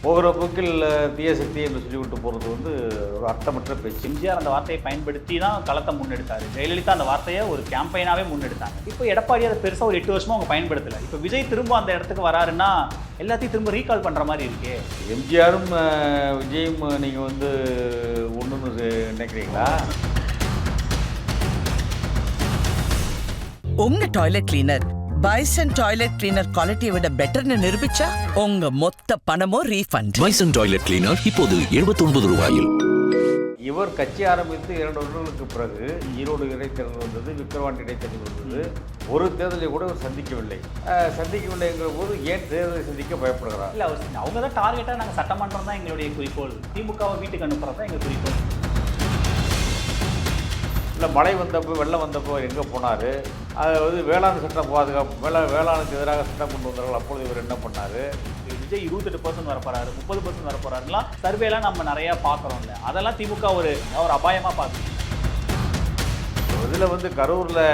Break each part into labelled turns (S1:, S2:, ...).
S1: போகிற போக்கில் தீய சக்தி என்று சொல்லிவிட்டு போகிறது வந்து ஒரு அர்த்தமற்ற பேச்சு.
S2: எம்ஜிஆர் அந்த வார்த்தையை பயன்படுத்தி தான் களத்தை முன்னெடுத்தார். ஜெயலலிதா அந்த வார்த்தையை ஒரு கேம்பெயினாகவே முன்னெடுத்தாங்க. இப்போ எடப்பாடி அதை பெருசாக ஒரு 8 வருஷமாக அவங்க பயன்படுத்தலை. இப்போ விஜய் திரும்ப அந்த இடத்துக்கு வராருன்னா எல்லாத்தையும் திரும்ப ரீகால் பண்ணுற மாதிரி இருக்கே.
S1: எம்ஜிஆரும் விஜயும் நீங்கள் வந்து ஒன்றுன்னு நினைக்கிறீங்களா?
S3: உங்க toilet cleaner bison toilet cleaner குவாலிட்டியை விட பெட்டர்னு நிரூபிச்சா உங்க மொத்த பணமும் ரீஃபண்ட்.
S4: பைசன் டாய்லெட் கிளீனர் இப்போது 79 ரூபாயில்.
S1: இவர் கட்சி ஆரம்பித்து 2 வருடங்களுக்கு பிறகு ஈரோடு இடைத்தேர்தல் வந்தது, விக்கிரவாண்டி இடைத்தேர்தல் வந்தது. ஒரு தேர்தலை கூட அவர் சந்திக்கவில்லைங்கிற போது ஏன் தேர்தலை சந்திக்க பயப்படுகிறார்?
S2: இல்லை அவங்க தான் டார்கெட்டாக நாங்கள் சட்டமன்றம் தான் எங்களுடைய குறிக்கோள், திமுகவை வீட்டுக்கு அனுப்புறது தான் எங்கள் குறிக்கோள்.
S1: இல்லை மழை வந்தப்போ வெள்ளம் வந்தப்போ எங்கே போனார்? அதாவது வேளாண் சட்டம் பாதுகாப்பு வேளாணுக்கு எதிராக சட்டம் கொண்டு வந்தார்கள். அப்பொழுது இவர் என்ன பண்ணார்?
S2: விஜய் 28% வரப்போறாரு, 30% வரப்போறாருலாம் சர்வேலாம் நம்ம நிறையா பார்க்குறோம்ல, அதெல்லாம் திமுக ஒரு அபாயமாக பார்க்குது.
S1: இதில் வந்து கரூரில்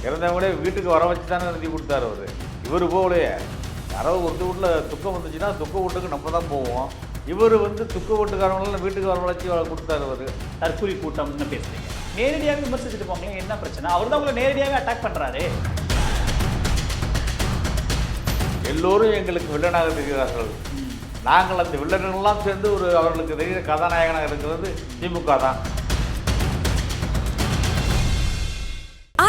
S1: இறந்தவங்களே வீட்டுக்கு வர வச்சு தானே எழுதி கொடுத்தாரு அவர். இவர் போகலையே. யாராவது ஒரு வீட்டில் துக்கம் வந்துச்சுன்னா துக்க வீட்டுக்கு நம்ம தான் போவோம். இவர் வந்து துக்க வீட்டுக்காரவங்களாம் வீட்டுக்கு வர வச்சு கொடுத்தாரு. அவர்
S2: தற்கொலை கூட்டம்னு பேசுறீங்க, நேரடியாக விமர்சிச்சுட்டு போங்களேன், என்ன பிரச்சனை? அவர் தான் உங்களை நேரடியாக அட்டாக் பண்ணுறாரு.
S1: எல்லோரும் எங்களுக்கு வில்லனாக தெரிகிறார்கள். நாங்கள் அந்த வில்லனெல்லாம் சேர்ந்து அவர்களுக்கு தெரிகிற கதாநாயகனாக இருக்கிறது திமுக தான்.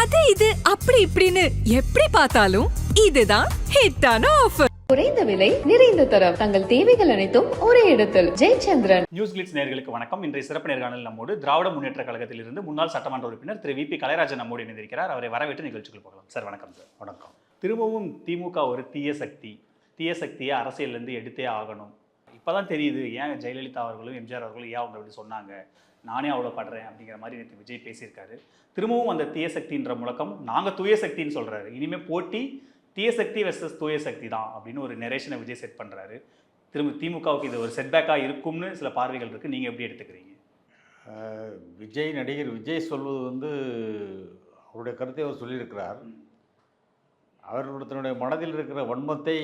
S5: அது இது அப்படி இப்படின்னு எப்படி பார்த்தாலும் இதுதான் ஹிட்டான ஆஃபர்.
S6: குறைந்த விலை நிறைந்த தரம், தங்கள் தேவைகள் அனைத்தும் ஒரே இடத்தில். ஜெயச்சந்திரன்.
S2: நியூஸ் கிளிட்ஸ் நேயர்களுக்கு வணக்கம். இன்றைய சிறப்பு நேர்காணல் நம்மோடு திராவிட முன்னேற்ற கழகத்திலிருந்து முன்னாள் சட்டமன்ற உறுப்பினர் திரு வி.பி. கலைராஜன் நம்மோடு இணைந்திருக்கிறார். அவரை வரவேற்று நிகழ்ச்சிகள் போகலாம். சார் வணக்கம். சார்
S1: வணக்கம்.
S2: திரும்பவும் திமுக ஒரு தீய சக்தியை அரசியலேருந்து எடுத்தே ஆகணும். இப்போ தான் தெரியுது ஏன் ஜெயலலிதா அவர்களும் எம்ஜிஆர் அவர்களும் ஏன் அவங்க அப்படி சொன்னாங்க, நானே அவ்வளோ படுறேன் அப்படிங்கிற மாதிரி நேற்று விஜய் பேசியிருக்காரு. திரும்பவும் அந்த தீய சக்தின்ற முழக்கம் நாங்கள் தூய சக்தின்னு சொல்கிறாரு. இனிமேல் போட்டி தீய சக்தி வெர்சஸ் தூய சக்தி தான் அப்படின்னு ஒரு நெரேஷனை விஜய் செட் பண்ணுறாரு. திரும்ப திமுகவுக்கு இது ஒரு செட்பேக்காக இருக்கும்னு சில பார்வைகள் இருக்குது. நீங்கள் எப்படி எடுத்துக்கிறீங்க?
S1: நடிகர் விஜய் சொல்வது வந்து அவருடைய கருத்தை அவர் சொல்லியிருக்கிறார். அவர்களுடைய மனதில் இருக்கிற வன்மத்தை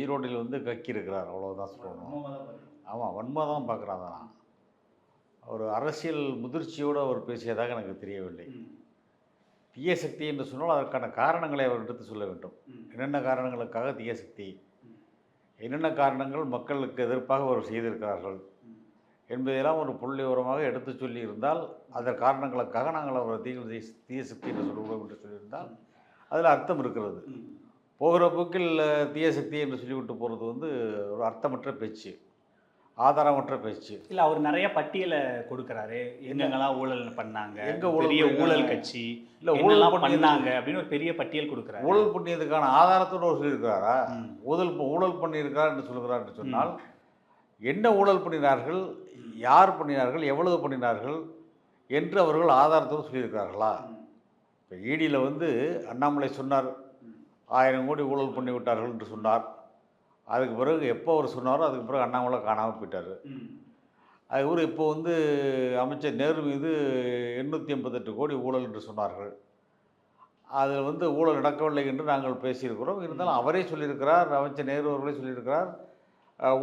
S1: ஈரோட்டில் வந்து கக்கியிருக்கிறார், அவ்வளோதான் சொல்லணும். ஆமாம், வன்மம் தான் பார்க்குறாங்க. அவர் அரசியல் முதிர்ச்சியோடு அவர் பேசியதாக எனக்கு தெரியவில்லை. தீய சக்தி என்று சொன்னால் அதற்கான காரணங்களை அவர் எடுத்து சொல்ல வேண்டும். என்னென்ன காரணங்களுக்காக தீய சக்தி, என்னென்ன காரணங்கள் மக்களுக்கு எதிர்ப்பாக அவர் செய்திருக்கிறார்கள் என்பதையெல்லாம் ஒரு புள்ளி உரமாக எடுத்து சொல்லி இருந்தால், அதன் காரணங்களுக்காக நாங்கள் அவர் தீய சக்தி என்று சொல்லுவோம் என்று சொல்லியிருந்தால் அதில் அர்த்தம் இருக்கிறது. போகிற போக்கில் தீய சக்தி என்று சொல்லிவிட்டு போகிறது வந்து ஒரு அர்த்தமற்ற பேச்சு, ஆதாரமற்ற பேச்சு.
S2: இல்லை அவர் நிறைய பட்டியலை கொடுக்குறாரு. எங்கெங்கெல்லாம் ஊழல் பண்ணாங்க, பெரிய ஊழல் கட்சி
S1: இல்லை
S2: ஊழலாம் பண்ணாங்க அப்படின்னு ஒரு பெரிய பட்டியல் கொடுக்குறாரு.
S1: ஊழல் பண்ணியதுக்கான ஆதாரத்தோடு அவர் சொல்லியிருக்கிறாரா? ஊழல் பண்ணியிருக்கிறார் என்று சொல்கிறார் என்று சொன்னால் என்ன ஊழல் பண்ணினார்கள், யார் பண்ணினார்கள், எவ்வளவு பண்ணினார்கள் என்று அவர்கள் ஆதாரத்தோடு சொல்லியிருக்கிறார்களா? இப்போ ஈடியில் வந்து அண்ணாமலை சொன்னார் 1000 கோடி ஊழல் பண்ணி விட்டார்கள் என்று சொன்னார். அதுக்கு பிறகு எப்போ அவர் சொன்னாரோ அதுக்கு பிறகு அண்ணாமலை காணாமல் போயிட்டார். அது இப்போ வந்து அமைச்சர் நேரு மீது 888 கோடி ஊழல் என்று சொன்னார்கள். அதில் வந்து ஊழல் நடக்கவில்லை என்று நாங்கள் பேசியிருக்கிறோம். இருந்தாலும் அவரே சொல்லியிருக்கிறார், அமைச்சர் நேரு அவர்களே சொல்லியிருக்கிறார்,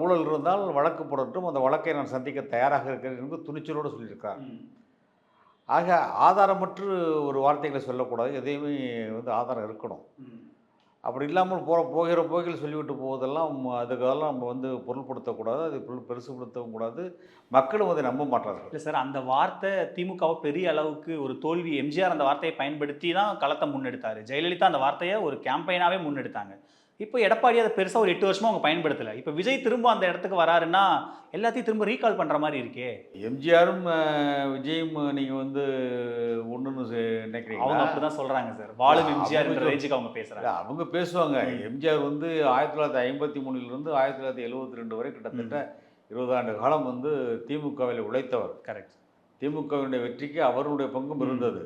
S1: ஊழல் இருந்தால் வழக்கு போடட்டும், அந்த வழக்கை நான் சந்திக்க தயாராக இருக்கிறேன் என்று துணிச்சலோடு சொல்லியிருக்கிறார். ஆக ஆதாரமற்று ஒரு வார்த்தைகளை சொல்லக்கூடாது, எதையுமே வந்து ஆதாரம் இருக்கணும். அப்படி இல்லாமல் போகிற போக்கில் சொல்லிவிட்டு போவதெல்லாம் அதுக்கெல்லாம் நம்ம வந்து பொருள்படுத்தக்கூடாது, அது பெருசுப்படுத்தவும் கூடாது. மக்களும் அதை நம்ப மாட்டார்கள்.
S2: இல்லை சார், அந்த வார்த்தை திமுகவை பெரிய அளவுக்கு ஒரு தோல்வி. எம்ஜிஆர் அந்த வார்த்தையை பயன்படுத்தி தான் களத்தை முன்னெடுத்தார். ஜெயலலிதா அந்த வார்த்தையை ஒரு கேம்பெயினாகவே முன்னெடுத்தாங்க. இப்போ எடப்பாடி அதை பெருசாக ஒரு 8 வருஷமாக அவங்க பயன்படுத்தலை. இப்போ விஜய் திரும்ப அந்த இடத்துக்கு வராருன்னா எல்லாத்தையும் திரும்ப ரீகால் பண்ணுற மாதிரி இருக்கே.
S1: எம்ஜிஆரும் விஜயும் நீங்கள் வந்து ஒன்றுன்னு நினைக்கிறீங்க?
S2: அவங்க அப்படி தான் சொல்கிறாங்க சார். வாழும் எம்ஜிஆர் ரேஞ்சுக்கு அவங்க பேசுகிறாங்க.
S1: அவங்க பேசுவாங்க. எம்ஜிஆர் வந்து 1953 1972 வரை கிட்டத்தட்ட 20 ஆண்டு காலம் வந்து திமுகவில் உழைத்தவர்.
S2: கரெக்ட்.
S1: திமுகவினுடைய வெற்றிக்கு அவருடைய பங்கும் இருந்தது.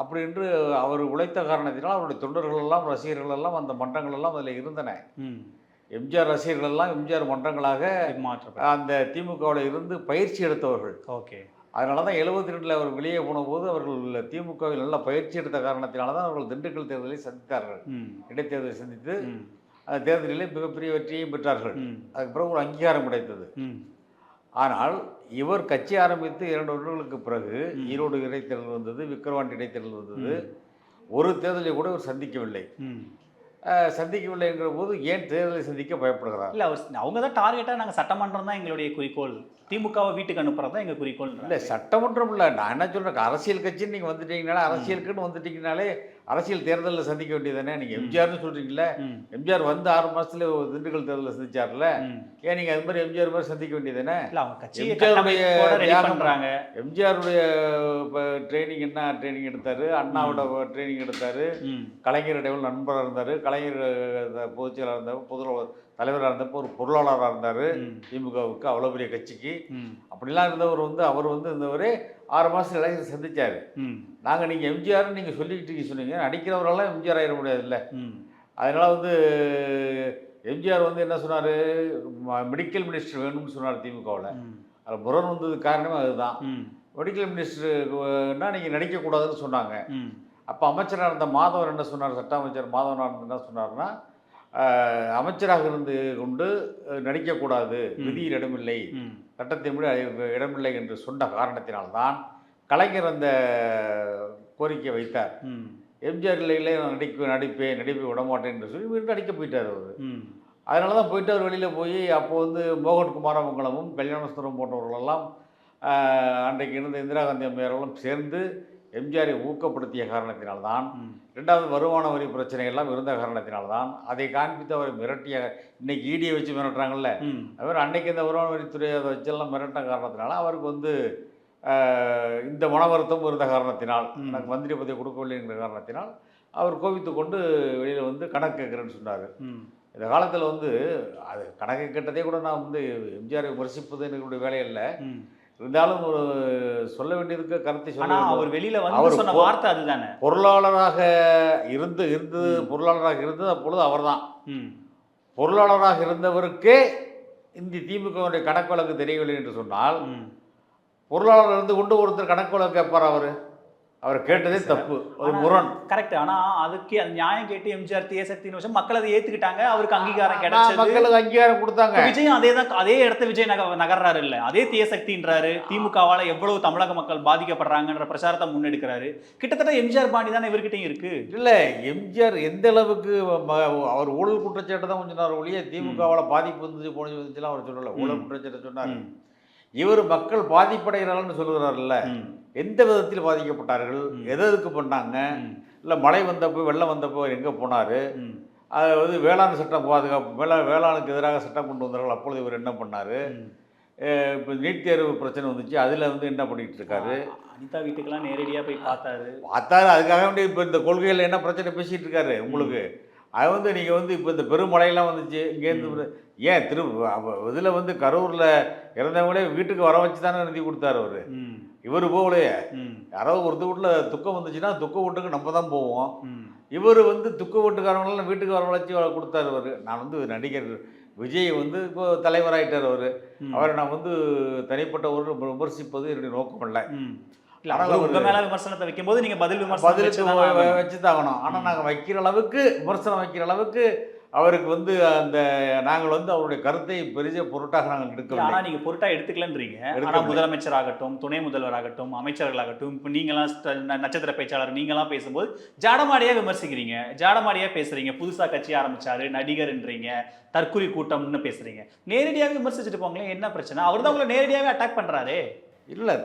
S1: அப்படி என்று அவர் உழைத்த காரணத்தினால் அவருடைய தொண்டர்கள் எல்லாம், ரசிகர்கள் எல்லாம், அந்த மன்றங்கள் எல்லாம் அதில் இருந்தன. எம்ஜிஆர் ரசிகர்கள் எல்லாம் எம்ஜிஆர் மன்றங்களாக அந்த திமுகவில் இருந்து பயிற்சி எடுத்தவர்கள்.
S2: ஓகே.
S1: அதனால தான் 72 அவர் வெளியே போன போது அவர்கள் திமுகவில் நல்லா பயிற்சி எடுத்த காரணத்தினால தான் அவர்கள் திண்டுக்கல் தேர்தலை சந்தித்தார்கள். இடைத்தேர்தலை சந்தித்து அந்த தேர்தலிலே மிகப்பெரிய வெற்றியையும் பெற்றார்கள். அதுக்கு பிறகு ஒரு அங்கீகாரம் கிடைத்தது. ஆனால் இவர் கட்சி ஆரம்பித்து 2 வருடங்களுக்கு பிறகு ஈரோடு இடைத்தேர்தல் வந்தது, விக்கிரவாண்டி இடைத்தேர்தல் வந்தது. ஒரு தேர்தலை கூட இவர் சந்திக்கவில்லை. சந்திக்கவில்லை என்கிற போது ஏன் தேர்தலை சந்திக்க பயப்படுகிறார்?
S2: இல்லை, அவங்க தான் டார்கெட்டாக நாங்கள் சட்டமன்றம் தான் எங்களுடைய குறிக்கோள், திமுகவை வீட்டுக்கு அனுப்புறது தான் எங்கள் குறிக்கோள்.
S1: இல்லை, சட்டமன்றம் இல்லை, நான் என்ன சொல்கிறேன், அரசியல் கட்சின்னு நீங்கள் வந்துட்டீங்கனாலே, அரசியலுக்குன்னு வந்துட்டீங்கனாலே அரசியல் தேர்தலில் சந்திக்க வேண்டியதானே. நீங்கள் எம்ஜிஆர்னு சொல்கிறீங்களே, எம்ஜிஆர் வந்து 6 மாதத்துல திண்டுக்கல் தேர்தலில் சந்திச்சார்ல, ஏன் நீங்கள் அது மாதிரி எம்ஜிஆர் மாதிரி சந்திக்க வேண்டியதானே?
S2: இல்லை, அவங்க கட்சியை
S1: பண்ணுறாங்க. எம்ஜிஆருடைய இப்போ ட்ரைனிங் என்ன ட்ரைனிங் எடுத்தார், அண்ணாவோட ட்ரைனிங் எடுத்தார், கலைஞர் இடைவெளி நண்பராக இருந்தார், கலைஞர் பொதுச் செயலாளர் இருந்தார், தலைவராக இருந்தப்போ ஒரு பொருளாளராக இருந்தார் திமுகவுக்கு, அவ்வளோ பெரிய கட்சிக்கு. அப்படிலாம் இருந்தவர் வந்து அவர் வந்து இருந்தவரே 6 மாதம் எலெக்ஷன் சந்திச்சார். நாங்கள் நீங்கள் எம்ஜிஆர்னு நீங்கள் சொல்லிக்கிட்டு சொன்னீங்க, நடிக்கிறவரெல்லாம் எம்ஜிஆர் ஆயிட முடியாதுல்ல. அதனால் வந்து எம்ஜிஆர் வந்து என்ன சொன்னார், மெடிக்கல் மினிஸ்டர் வேணும்னு சொன்னார் திமுகவில். அதில் முரண் வந்தது காரணமே அதுதான். மெடிக்கல் மினிஸ்டர்னா நீங்கள் நடிக்கக்கூடாதுன்னு சொன்னாங்க. அப்போ அமைச்சராக இருந்த மாதவர் என்ன சொன்னார், சட்ட அமைச்சர் மாதவனாக இருந்து என்ன சொன்னார்னா, அமைச்சராக இருந்து கொண்டு நடிக்கக்கூடாது, விதியில் இடமில்லை, சட்டத்தின்படி இடமில்லை என்று சொன்ன காரணத்தினால்தான் கலைஞர் அந்த கோரிக்கை வைத்தார். எம்ஜிஆர் இல்லை, நான் நடிப்பை விடமாட்டேன் என்று சொல்லி வீட்டு நடிக்க போயிட்டார் அவர். அதனால தான் போயிட்டு அவர் வெளியில் போய் அப்போ வந்து மோகன் குமாரமங்கலமும் கல்யாணசுந்தரம் போன்றவர்களெல்லாம் அன்றைக்கு இருந்த இந்திரா காந்தி அம்மையாரெல்லாம் சேர்ந்து எம்ஜிஆரை ஊக்கப்படுத்திய காரணத்தினால்தான், 2வது வருமான வரி பிரச்சனைகள்லாம் இருந்த காரணத்தினால்தான் அதை காண்பித்து அவரை மிரட்டிய, இன்னைக்கு ஈடியை வச்சு மிரட்டுறாங்கல்ல, அவர் அன்னைக்கு இந்த வருமான வரித்துறை அதை வச்செல்லாம் மிரட்ட காரணத்தினால அவருக்கு வந்து இந்த மன வருத்தம் இருந்த காரணத்தினால், எனக்கு மந்திரி பதவி கொடுக்கவில்லை என்கிற காரணத்தினால் அவர் கோபித்து கொண்டு வெளியில் வந்து கணக்கு கேட்குறேன்னு சொன்னார். இந்த காலத்தில் வந்து அது கணக்கு கேட்டதே கூட நான் வந்து எம்ஜிஆரை விமர்சிப்பது என்னுடைய வேலை இல்லை. இருந்தாலும் ஒரு சொல்ல வேண்டியதுக்கு கருத்தை சொல்ல,
S2: அவர் வெளியில வந்து சொன்ன வார்த்தை அதுதானே.
S1: பொருளாளராக பொருளாளராக இருந்தது அப்பொழுது அவர்தான். பொருளாளராக இருந்தவருக்கே இந்த திமுகவுடைய கணக்கு வழக்கு தெரியவில்லை என்று சொன்னால், பொருளாளர் இருந்து கொண்டு ஒருத்தர் கணக்கு வழக்கு கேட்பார். அவர் கேட்டதே தப்பு, ஒரு முரண்.
S2: கரெக்ட். ஆனா அதுக்கு அது நியாயம் கேட்டு எம்ஜிஆர் தீய சக்தின்னு வச்சு மக்கள் அதை ஏத்துக்கிட்டாங்க, அவருக்கு அங்கீகாரம் கிடைச்சது,
S1: மக்களுக்கு அங்கீகாரம் கொடுத்தாங்க.
S2: விஜய் அதே இடத்த விஜய் நகர்றாரு இல்ல, அதே தீய சக்தின்றாரு. திமுகவால எவ்வளவு தமிழக மக்கள் பாதிக்கப்படுறாங்கன்ற பிரச்சாரத்தை முன்னெடுக்கிறாரு. கிட்டத்தட்ட எம்ஜிஆர் பாணி தானே இவர்கிட்டையும் இருக்கு.
S1: இல்ல, எம்ஜிஆர் எந்த அளவுக்கு அவர் ஊழல் குற்றச்சாட்டு தான் கொஞ்சம் நேரம் ஒழிய திமுகவால பாதிப்பு வந்துச்சு போனது வந்துச்சுலாம் அவர் சொல்லல. ஊழல் குற்றச்சாட்டு சொன்னார். இவர் மக்கள் பாதிப்படைகிறார்கள்னு சொல்லுகிறார்ல, எந்த விதத்தில் பாதிக்கப்பட்டார்கள், எதுக்கு பண்ணாங்க, இல்லை மழை வந்தப்போ வெள்ளம் வந்தப்போ எங்கே போனார், அதாவது வேளாண் சட்டம் பாதுகாப்பு, வேளாணுக்கு எதிராக சட்டம் கொண்டு வந்தார்கள், அப்பொழுது இவர் என்ன பண்ணார், இப்போ நீட் தேர்வு பிரச்சனை வந்துச்சு, அதில் வந்து என்ன பண்ணிக்கிட்டு இருக்காரு.
S2: அனிதா வீட்டுக்கெல்லாம் நேரடியாக போய் பார்த்தாரு.
S1: அதுக்காக வேண்டி இப்போ இந்த கொள்கையில் என்ன பிரச்சனை பேசிகிட்டு இருக்காரு உங்களுக்கு. அது வந்து நீங்கள் வந்து இப்போ இந்த பெருமழையெல்லாம் வந்துச்சு, இங்கேருந்து ஏன் இதில் வந்து கரூரில் இறந்தவங்களே வீட்டுக்கு வர வச்சு தானே எழுதி கொடுத்தாரு அவர். இவர் போகலையே, யாராவது ஒருத்த வீட்டில் துக்கம் வந்துச்சுன்னா துக்க வீட்டுக்கு நம்ம தான் போவோம். இவர் வந்து துக்க வீட்டுக்காரங்களெல்லாம் வீட்டுக்கு வர வச்சு கொடுத்தாரு அவர். நான் வந்து நடிகர் விஜய் வந்து இப்போ தலைவராயிட்டார் அவர். அவரை நான் வந்து தனிப்பட்ட ஒரு விமர்சிப்பது என்னுடைய நோக்கம் இல்லை.
S2: விமர்சனத்தை வைக்கும் போது நீங்க பதிலுக்கு
S1: வச்சுதாகணும். ஆனால் நாங்கள் விமர்சனம் வைக்கிற அளவுக்கு அவருக்கு வந்து அந்த நாங்கள் வந்து அவருடைய கருத்தை பெரிய பொருட்டாக நாங்கள் எடுக்கல.
S2: ஆனால் நீங்கள் பொருட்டாக எடுத்துக்கலன்றீங்க. ஆனால் முதலமைச்சர் ஆகட்டும், துணை முதல்வர் ஆகட்டும், அமைச்சர்களாகட்டும், இப்போ நீங்களாம் நட்சத்திர பேச்சாளர் நீங்களாம் பேசும்போது ஜாடமாடியாக விமர்சிக்கிறீங்க, ஜாடமாடியாக பேசுறீங்க. புதுசாக கட்சி ஆரம்பிச்சாரு, நடிகர்ன்றீங்க, தற்கொலை கூட்டம்னு பேசுறீங்க. நேரடியாக விமர்சிச்சுட்டு போங்களேன், என்ன பிரச்சனை? அவர் தான் உங்களை நேரடியாகவே அட்டாக் பண்ணுறாரு.
S1: இல்லை,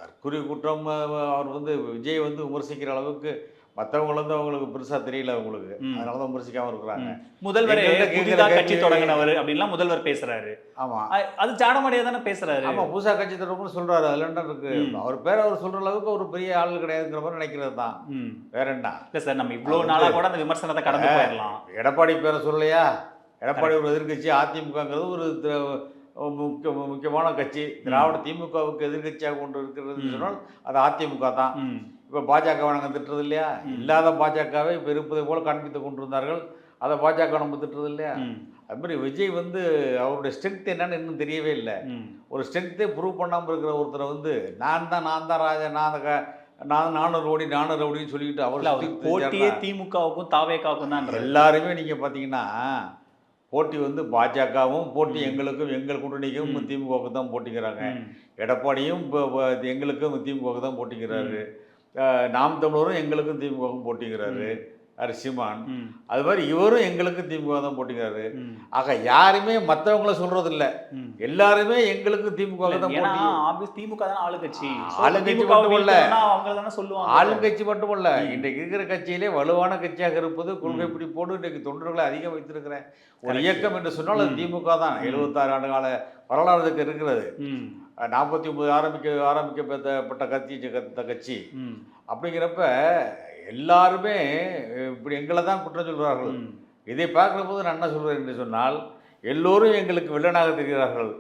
S1: தற்கொலை கூட்டம் அவர் வந்து விஜய் வந்து விமர்சிக்கிற அளவுக்கு மற்றவங்க வந்து அவங்களுக்கு பெருசா தெரியல அவங்களுக்கு, அதனாலதான் விமர்சிக்காம இருக்கிறாங்க.
S2: முதல்வர் புதிதாக கட்சி தொடங்கினவர் அப்படின்லாம் முதல்வர் பேசுறாரு.
S1: ஆமா,
S2: அது ஜாடமாடியா தானே பேசுறாரு.
S1: ஆமா, புதுசா கட்சி தொடங்கணும்னு சொல்றாரு. அதுல என்ன இருக்கு? அவர் பேர் அவர் சொல்ற அளவுக்கு ஒரு பெரிய ஆள் கிடையாதுங்கிற மாதிரி நினைக்கிறது தான். வேற என்ன
S2: இல்ல சார், நம்ம இவ்வளவு நாளா கூட அந்த விமர்சனத்தை கடந்து போயிடலாம்.
S1: எடப்பாடி பேரை சொல்லலையா? எடப்பாடி ஒரு எதிர்கட்சி, அதிமுகங்கிறது ஒரு முக்கியமான கட்சி. திராவிட திமுகவுக்கு எதிர்கட்சியாக கொண்டு இருக்கிறது சொன்னால் அது அதிமுக தான். இப்போ பாஜக நாங்கள் திட்டுறது இல்லையா? இல்லாத பாஜகவை இப்போ இருப்பதை போல காண்பித்து கொண்டிருந்தார்கள், அதை பாஜக நம்ம திட்டுறது இல்லையா? அதுமாதிரி விஜய் வந்து அவருடைய ஸ்ட்ரென்த் என்னன்னு இன்னும் தெரியவே இல்லை. ஒரு ஸ்ட்ரென்த்தே ப்ரூவ் பண்ணாமல் இருக்கிற ஒருத்தரை வந்து நான் தான் ராஜா, நான் நானும் ரவுடின்னு சொல்லிக்கிட்டு அவர்
S2: இல்ல, அவர்
S1: சுத்திட்டு
S2: போட்டியே
S1: திரிஞ்சாருன்னா,
S2: திமுகவுக்கும் தாவேக்காவுக்கும் தான்.
S1: எல்லாருமே நீங்கள் பார்த்தீங்கன்னா போட்டி வந்து பாஜகவும் போட்டி எங்களுக்கும் எங்கள் கூட்டணிக்கும் திமுகவுக்கு தான் போட்டிக்கிறாங்க. எடப்பாடியும் எங்களுக்கும் திமுகவுக்கு தான் போட்டிக்கிறாரு. நாம் தமிழரும் எங்களுக்கும் திமுகவுக்கும் போட்டிக்கிறாரு. சீமான் அது மாதிரி இவரும் எங்களுக்கு திமுக தான் போட்டிக்கிறாரு. ஆக யாருமே மற்றவங்கள சொல்றது இல்ல, எல்லாருமே எங்களுக்கு திமுக தான்
S2: ஏன்னா
S1: போட்டி.
S2: ஆபீஸ் திமுக தான் ஆளுங்கட்சி.
S1: ஆளுங்கட்சி மட்டும் இல்ல,
S2: அவங்க தானே சொல்லுவாங்க.
S1: ஆளுங்கட்சி மட்டும் இல்ல, இன்றைக்கு இருக்கிற கட்சியிலே வலுவான கட்சியாக இருப்பது கொள்கை பிடிப்போடு இன்றைக்கு தொண்டர்களை அதிகம் வைத்திருக்கிறேன் ஒரு இயக்கம் என்று சொன்னால் அது திமுக தான். 76 ஆண்டு கால வரலாறு இதுக்கு இருக்கிறது. 49 ஆரம்பிக்கப்பட்ட கட்சி அப்படிங்கிறப்ப எல்லாருமே இப்படி எங்களை தான் குற்றம் சொல்கிறார்கள். இதை பார்க்குற போது நான் என்ன சொல்கிறேன் என்று சொன்னால், எல்லோரும் எங்களுக்கு வில்லனாக தெரிகிறார்கள்.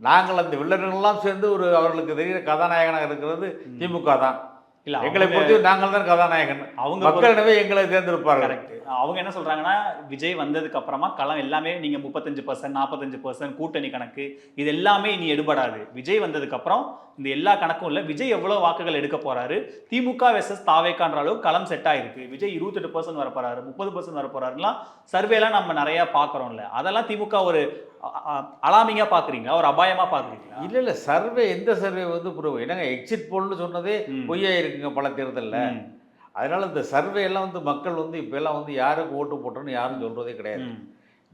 S1: நாங்கள் அந்த வில்லனெல்லாம் சேர்ந்து அவர்களுக்கு தெரிகிற கதாநாயகனாக இருக்கிறது திமுக தான்.
S2: இல்ல,
S1: எங்களை பொறுத்து நாங்கள் தான் கதாநாயகன்.
S2: அவங்க
S1: மக்களிடமே எங்களை தேர்ந்தெடுப்பார்கள்.
S2: அவங்க என்ன சொல்றாங்கன்னா, விஜய் வந்ததுக்கு அப்புறமா களம் எல்லாமே நீங்க 35% 45% கூட்டணி கணக்கு இது எல்லாமே இனி எடுபடாது. விஜய் வந்ததுக்கு அப்புறம் இந்த எல்லா கணக்கும் இல்ல, விஜய் எவ்வளவு வாக்குகள் எடுக்க போறாரு, திமுக வெர்சஸ் தாவேக்கான்ற அளவுக்கு களம் செட் ஆயிருக்கு. விஜய் 28% வர போறாரு, 30% வர போறாருலாம் சர்வேலாம் நம்ம நிறைய பாக்குறோம்ல. அதெல்லாம் திமுக ஒரு அலாமிங்கா பாக்குறீங்களா, ஒரு அபாயமா பாக்குறீங்களா?
S1: இல்ல சர்வே எந்த சர்வே வந்து என்னங்க எக்ஸிட் போல்னு சொன்னதே பொய்யா இருக்குங்க பல தேர்தலில். அதனால இந்த சர்வே எல்லாம் வந்து மக்கள் வந்து இப்போ எல்லாம் வந்து யாருக்கு ஓட்டு போட்டோன்னு யாரும் சொல்றதே கிடையாது.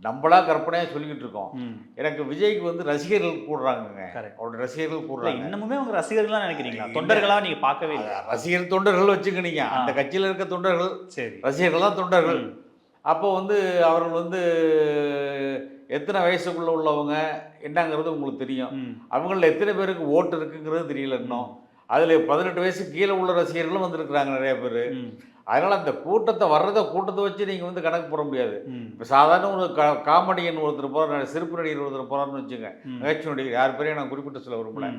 S1: நம்மளா கற்பனையாக சொல்லிக்கிட்டு இருக்கோம். எனக்கு விஜய்க்கு வந்து ரசிகர்கள் கூடுறாங்க, அவரோட ரசிகர்கள் கூடுறாங்க.
S2: இன்னமுமே அவங்க ரசிகர்களா நினைக்கிறீங்களா, தொண்டர்களா நீங்க பார்க்கவே இல்லை?
S1: ரசிகர் தொண்டர்கள் வச்சுக்கினீங்க, அந்த கட்சியில் இருக்க தொண்டர்கள்
S2: சரி,
S1: ரசிகர்கள் தான் தொண்டர்கள். அப்போ வந்து அவர்கள் வந்து எத்தனை வயசுக்குள்ள உள்ளவங்க என்னங்கிறது உங்களுக்கு தெரியும். அவங்களில் எத்தனை பேருக்கு ஓட்டு இருக்குங்கிறது தெரியல இன்னும். அதில் 18 வயசு கீழே உள்ள ரசிகர்களும் வந்திருக்கிறாங்க நிறைய பேர். அதனால் அந்த கூட்டத்தை வச்சு நீங்கள் வந்து கணக்கு போட முடியாது. இப்போ சாதாரண ஒரு காமெடியன் ஒருத்தர் போகிறார், சிறப்பு நடிகர் ஒருத்தர் போகிறாருன்னு வச்சுங்க, நகைச்சுவை நடிகர், யார் பேரையும் நான் குறிப்பிட்டு சொல்ல விரும்பல,